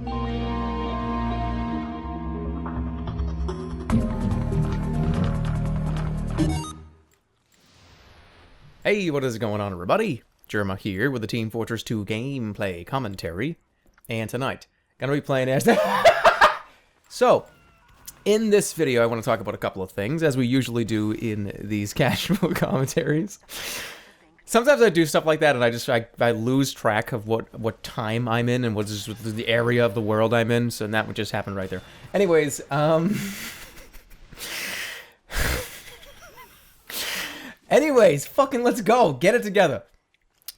Hey, what is going on, everybody? Jerma here with the Team Fortress 2 gameplay commentary, and tonight, gonna be playing as... So, in this video, I want to talk about a couple of things, as we usually do in these casual commentaries. Sometimes I do stuff like that, and I lose track of what time I'm in, and what is the area of the world I'm in, so that would just happen right there. Anyways, Anyways, fucking let's go. Get it together.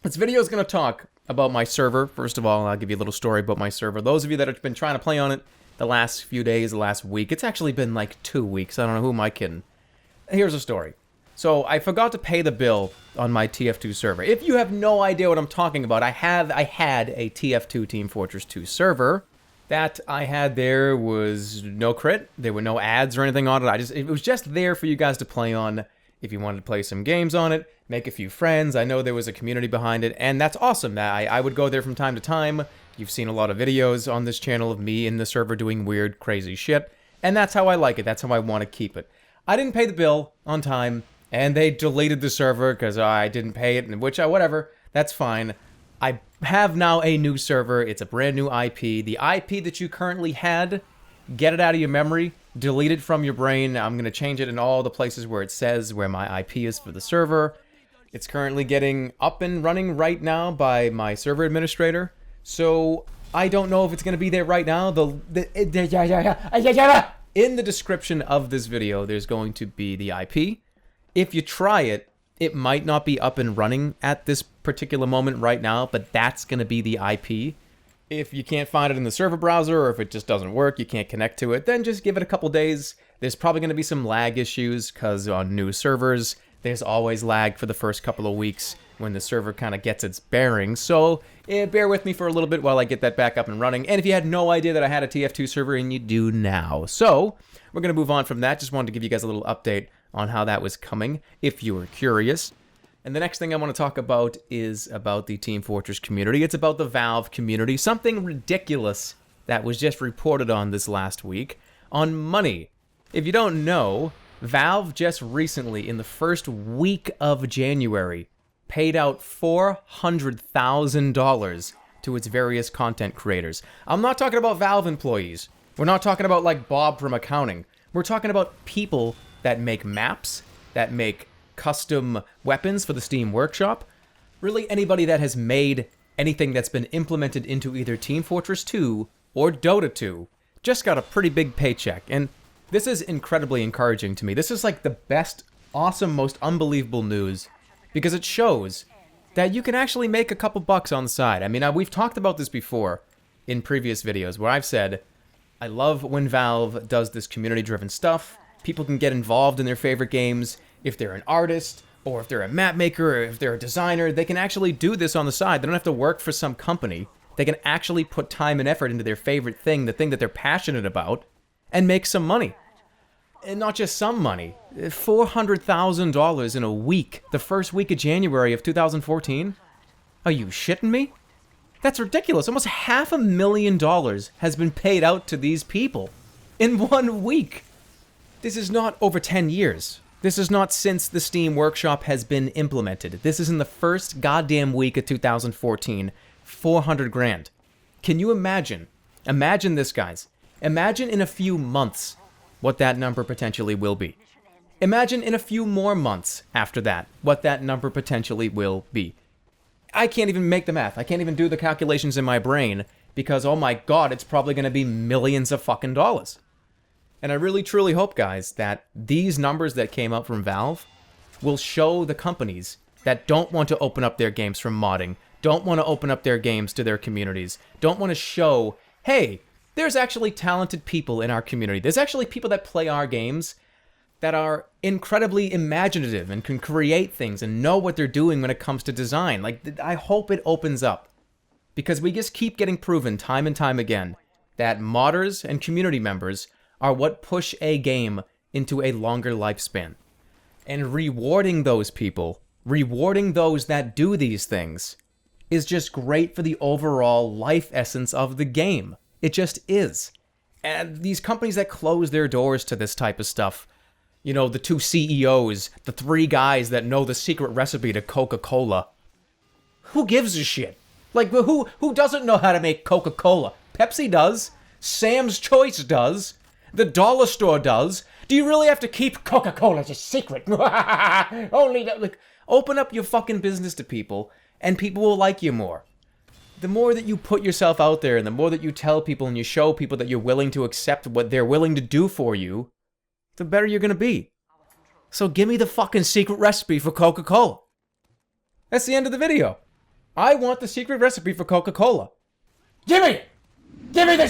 This video is going to talk about my server. First of all, I'll give you a little story about my server. Those of you that have been trying to play on it the last few days, the last week. It's actually been like 2 weeks. I don't know, who am I kidding? Here's a story. So, I forgot to pay the bill on my TF2 server. If you have no idea what I'm talking about, I had a TF2 Team Fortress 2 server. That I had there was no crit. There were no ads or anything on it. It was just there for you guys to play on. If you wanted to play some games on it, make a few friends. I know there was a community behind it, and that's awesome. I would go there from time to time. You've seen a lot of videos on this channel of me in the server doing weird, crazy shit, and that's how I like it. That's how I want to keep it. I didn't pay the bill on time, and they deleted the server because I didn't pay it, whatever. That's fine. I have now a new server. It's a brand new IP. The IP that you currently had, get it out of your memory. Delete it from your brain. I'm going to change it in all the places where it says where my IP is for the server. It's currently getting up and running right now by my server administrator. So, I don't know if it's going to be there right now. In the description of this video, there's going to be the IP. If you try it, it might not be up and running at this particular moment right now, but that's going to be the IP. If you can't find it in the server browser, or if it just doesn't work, you can't connect to it, then just give it a couple days. There's probably going to be some lag issues, because on new servers, there's always lag for the first couple of weeks when the server kind of gets its bearings. So, bear with me for a little bit while I get that back up and running. And if you had no idea that I had a TF2 server, and you do now. So, we're going to move on from that. Just wanted to give you guys a little update on how that was coming, if you were curious. And the next thing I want to talk about is about the Team Fortress community. It's about the Valve community. Something ridiculous that was just reported on this last week on money. If you don't know, Valve just recently, in the first week of January, paid out $400,000 to its various content creators. I'm not talking about Valve employees. We're not talking about like Bob from accounting. We're talking about people that make maps, that make custom weapons for the Steam Workshop. Really anybody that has made anything that's been implemented into either Team Fortress 2 or Dota 2 just got a pretty big paycheck. And this is incredibly encouraging to me. This is like the best, awesome, most unbelievable news because it shows that you can actually make a couple bucks on the side. I mean, we've talked about this before in previous videos where I've said, I love when Valve does this community-driven stuff. People can get involved in their favorite games. If they're an artist, or if they're a map maker, or if they're a designer, they can actually do this on the side. They don't have to work for some company. They can actually put time and effort into their favorite thing, the thing that they're passionate about, and make some money. And not just some money. $400,000 in a week, the first week of January of 2014? Are you shitting me? That's ridiculous. Almost $500,000 has been paid out to these people in 1 week. This is not over 10 years. This is not since the Steam Workshop has been implemented. This is in the first goddamn week of 2014. 400 grand. Can you imagine? Imagine this, guys. Imagine in a few months what that number potentially will be. Imagine in a few more months after that what that number potentially will be. I can't even make the math. I can't even do the calculations in my brain because, oh my god, it's probably going to be millions of fucking dollars. And I really truly hope, guys, that these numbers that came out from Valve will show the companies that don't want to open up their games for modding, don't want to open up their games to their communities, don't want to show, hey, there's actually talented people in our community. There's actually people that play our games that are incredibly imaginative and can create things and know what they're doing when it comes to design. Like, I hope it opens up. Because we just keep getting proven time and time again that modders and community members are what push a game into a longer lifespan. And rewarding those people, rewarding those that do these things, is just great for the overall life essence of the game. It just is. And these companies that close their doors to this type of stuff, you know, the 2 CEOs, the 3 guys that know the secret recipe to Coca-Cola, who gives a shit? Like, who doesn't know how to make Coca-Cola? Pepsi does. Sam's Choice does. The dollar store does. Do you really have to keep Coca-Cola as a secret? Only, like, open up your fucking business to people, and people will like you more. The more that you put yourself out there, and the more that you tell people and you show people that you're willing to accept what they're willing to do for you, the better you're gonna be. So give me the fucking secret recipe for Coca-Cola. That's the end of the video. I want the secret recipe for Coca-Cola. Give me it! Give me the